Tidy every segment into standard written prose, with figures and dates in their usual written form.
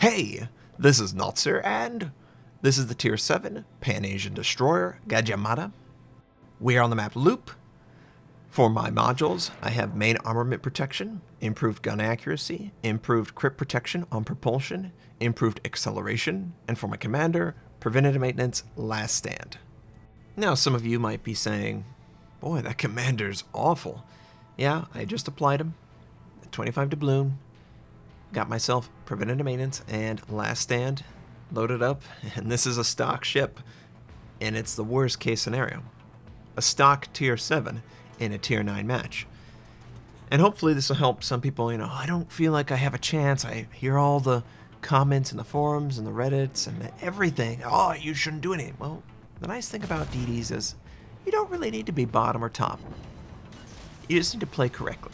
Hey, this is Notser, and this is the Tier 7 Pan-Asian Destroyer, Gadjah Mada. We are on the map Loop. For my modules, I have main armament protection, improved gun accuracy, improved crit protection on propulsion, improved acceleration, and for my commander, preventative maintenance, last stand. Now some of you might be saying, boy, that commander's awful. Yeah, I just applied him, 25 doubloon, got myself preventative maintenance and last stand loaded up, and this is a stock ship, and it's the worst case scenario. A stock tier 7 in a tier 9 match. And hopefully this will help some people, I don't feel like I have a chance. I hear all the comments in the forums and the Reddits and everything. Oh, you shouldn't do anything. Well, the nice thing about DDs is you don't really need to be bottom or top. You just need to play correctly.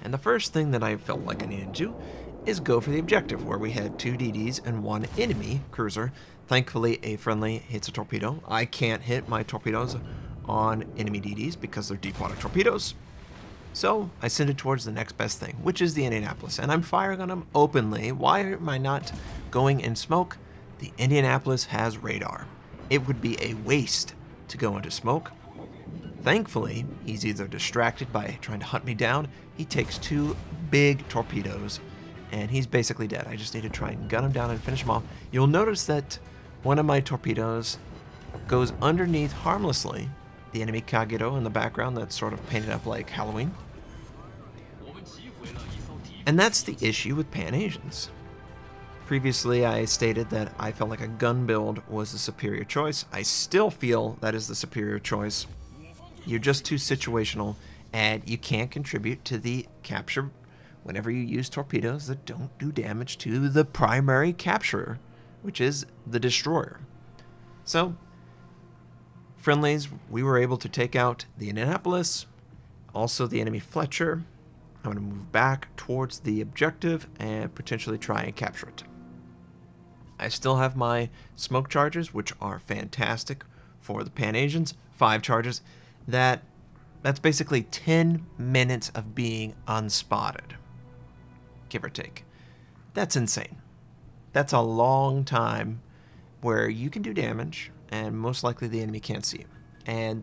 And the first thing that I felt like I needed to do is go for the objective, where we had 2 DDs and 1 enemy cruiser. Thankfully, a friendly hits a torpedo. I can't hit my torpedoes on enemy DDs because they're deep water torpedoes. So I send it towards the next best thing, which is the Indianapolis, and I'm firing on them openly. Why am I not going in smoke? The Indianapolis has radar. It would be a waste to go into smoke. Thankfully, he's either distracted by trying to hunt me down, he takes 2 big torpedoes, and he's basically dead. I just need to try and gun him down and finish him off. You'll notice that one of my torpedoes goes underneath harmlessly the enemy Kagero in the background that's sort of painted up like Halloween. And that's the issue with Pan-Asians. Previously, I stated that I felt like a gun build was the superior choice. I still feel that is the superior choice. You're just too situational, and you can't contribute to the capture whenever you use torpedoes that don't do damage to the primary capturer, which is the destroyer. So, friendlies, we were able to take out the Indianapolis, also the enemy Fletcher. I'm going to move back towards the objective and potentially try and capture it. I still have my smoke charges, which are fantastic for the Pan-Asians. 5 charges. That's basically 10 minutes of being unspotted, give or take. That's insane. That's a long time where you can do damage, and most likely the enemy can't see you. And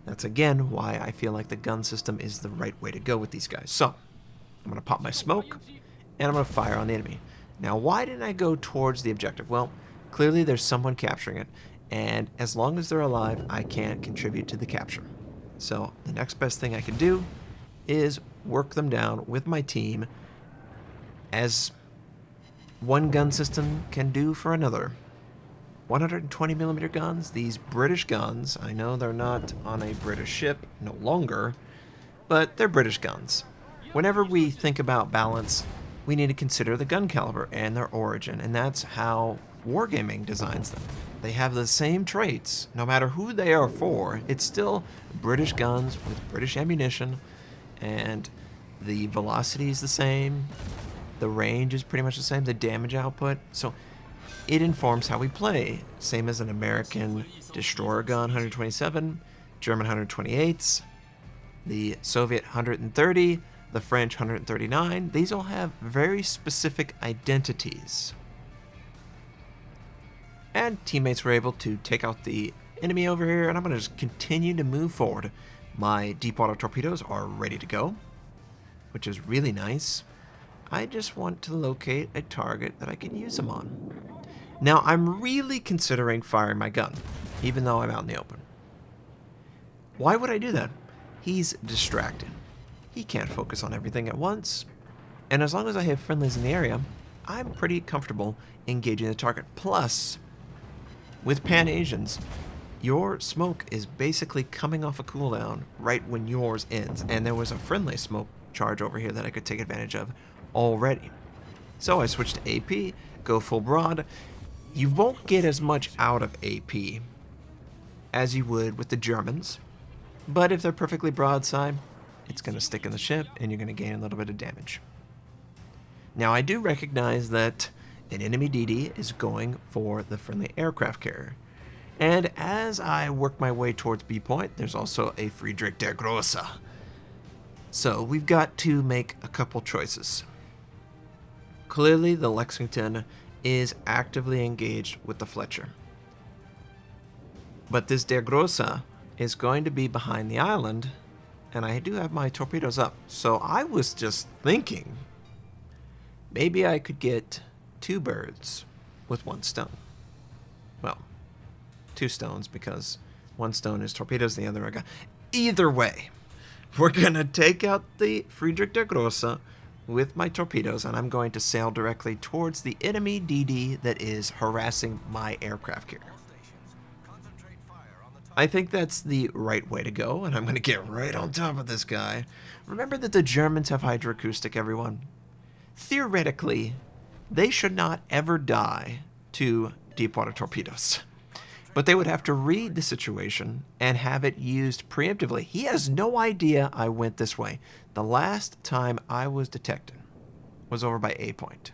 that's again why I feel like the gun system is the right way to go with these guys. So, I'm going to pop my smoke, and I'm going to fire on the enemy. Now, why didn't I go towards the objective? Well, clearly there's someone capturing it, and as long as they're alive, I can't contribute to the capture. So, the next best thing I can do is work them down with my team, as one gun system can do for another. 120mm guns, these British guns, I know they're not on a British ship no longer, but they're British guns. Whenever we think about balance, we need to consider the gun caliber and their origin, and that's how Wargaming designs them. They have the same traits, no matter who they are for. It's still British guns with British ammunition, and the velocity is the same, the range is pretty much the same, the damage output, so it informs how we play. Same as an American destroyer gun 127, German 128s, the Soviet 130, the French 139. These all have very specific identities. And teammates were able to take out the enemy over here, and I'm going to just continue to move forward. My deep water torpedoes are ready to go, which is really nice. I just want to locate a target that I can use them on. Now, I'm really considering firing my gun, even though I'm out in the open. Why would I do that? He's distracted. He can't focus on everything at once. And as long as I have friendlies in the area, I'm pretty comfortable engaging the target. Plus, with Pan-Asians, your smoke is basically coming off a cooldown right when yours ends. And there was a friendly smoke charge over here that I could take advantage of already. So I switched to AP, go full broad. You won't get as much out of AP as you would with the Germans, but if they're perfectly broadside, it's going to stick in the ship and you're going to gain a little bit of damage. Now, I do recognize that an enemy DD is going for the friendly aircraft carrier, and as I work my way towards B point, there's also a Friedrich der Grosse. So we've got to make a couple choices. Clearly, the Lexington is actively engaged with the Fletcher. But this Der Grosse is going to be behind the island, and I do have my torpedoes up. So I was just thinking, maybe I could get 2 birds with 1 stone. Well, 2 stones, because 1 stone is torpedoes, the other are gun. Either way, we're going to take out the Friedrich der Grosse with my torpedoes, and I'm going to sail directly towards the enemy DD that is harassing my aircraft carrier. I think that's the right way to go, and I'm going to get right on top of this guy. Remember that the Germans have hydroacoustic, everyone. Theoretically, they should not ever die to deep-water torpedoes. But they would have to read the situation and have it used preemptively. He has no idea I went this way. The last time I was detected was over by A point.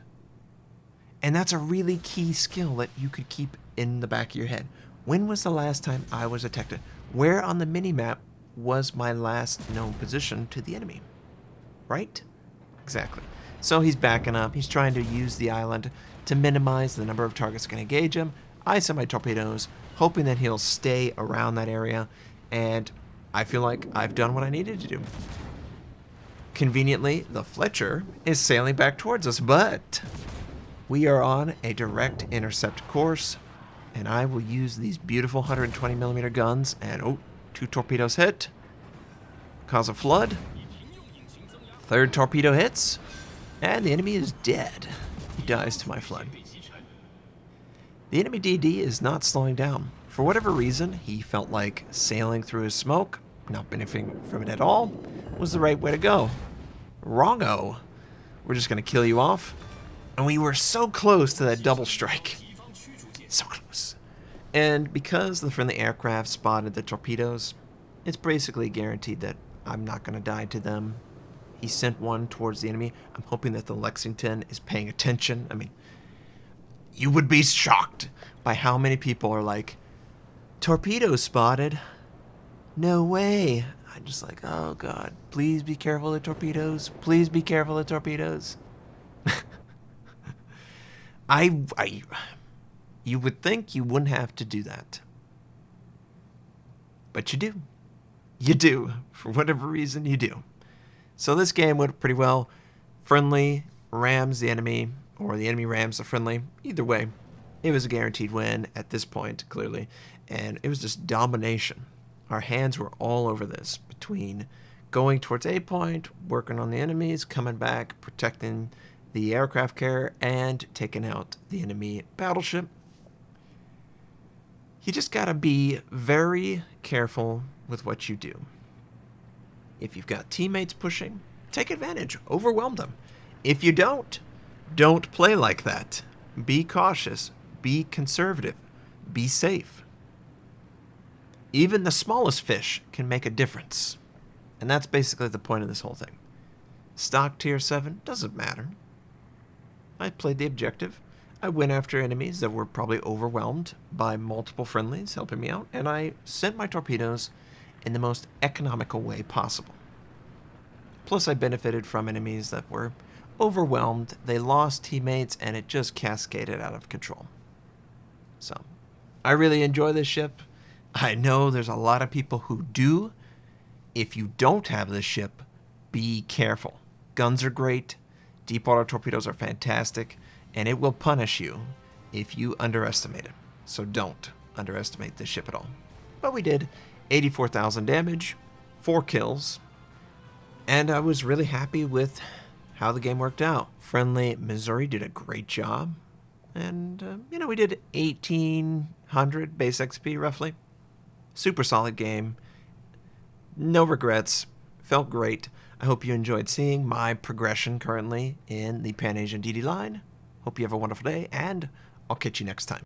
And that's a really key skill that you could keep in the back of your head. When was the last time I was detected? Where on the minimap was my last known position to the enemy? Right? Exactly. So he's backing up. He's trying to use the island to minimize the number of targets going to engage him. I send my torpedoes, hoping that he'll stay around that area, and I feel like I've done what I needed to do. Conveniently, the Fletcher is sailing back towards us, but we are on a direct intercept course, and I will use these beautiful 120mm guns, and 2 torpedoes hit, cause a flood, 3rd torpedo hits, and the enemy is dead. He dies to my flood. The enemy DD is not slowing down. For whatever reason, he felt like sailing through his smoke, not benefiting from it at all, was the right way to go. Wrongo. We're just going to kill you off. And we were so close to that double strike. So close. And because the friendly aircraft spotted the torpedoes, it's basically guaranteed that I'm not going to die to them. He sent one towards the enemy. I'm hoping that the Lexington is paying attention. I mean, you would be shocked by how many people are like, torpedoes spotted. No way. I'm just like, oh God, please be careful of torpedoes. Please be careful of torpedoes. You would think you wouldn't have to do that. But you do. You do. For whatever reason, you do. So this game went pretty well. Friendly rams the enemy, or the enemy rams the friendly. Either way, it was a guaranteed win at this point, clearly. And it was just domination. Our hands were all over this, between going towards A point, working on the enemies, coming back, protecting the aircraft carrier, and taking out the enemy battleship. You just gotta be very careful with what you do. If you've got teammates pushing, take advantage, overwhelm them. If you don't play like that. Be cautious, be conservative, be safe. Even the smallest fish can make a difference. And that's basically the point of this whole thing. Stock tier 7 doesn't matter. I played the objective. I went after enemies that were probably overwhelmed by multiple friendlies helping me out, and I sent my torpedoes in the most economical way possible. Plus, I benefited from enemies that were overwhelmed, they lost teammates, and it just cascaded out of control. So, I really enjoy this ship. I know there's a lot of people who do. If you don't have this ship, be careful. Guns are great, deep water torpedoes are fantastic, and it will punish you if you underestimate it. So don't underestimate this ship at all. But we did 84,000 damage, 4 kills, and I was really happy with how the game worked out. Friendly Missouri did a great job, and we did 1,800 base XP roughly. Super solid game. No regrets. Felt great. I hope you enjoyed seeing my progression currently in the Pan-Asian DD line. Hope you have a wonderful day, and I'll catch you next time.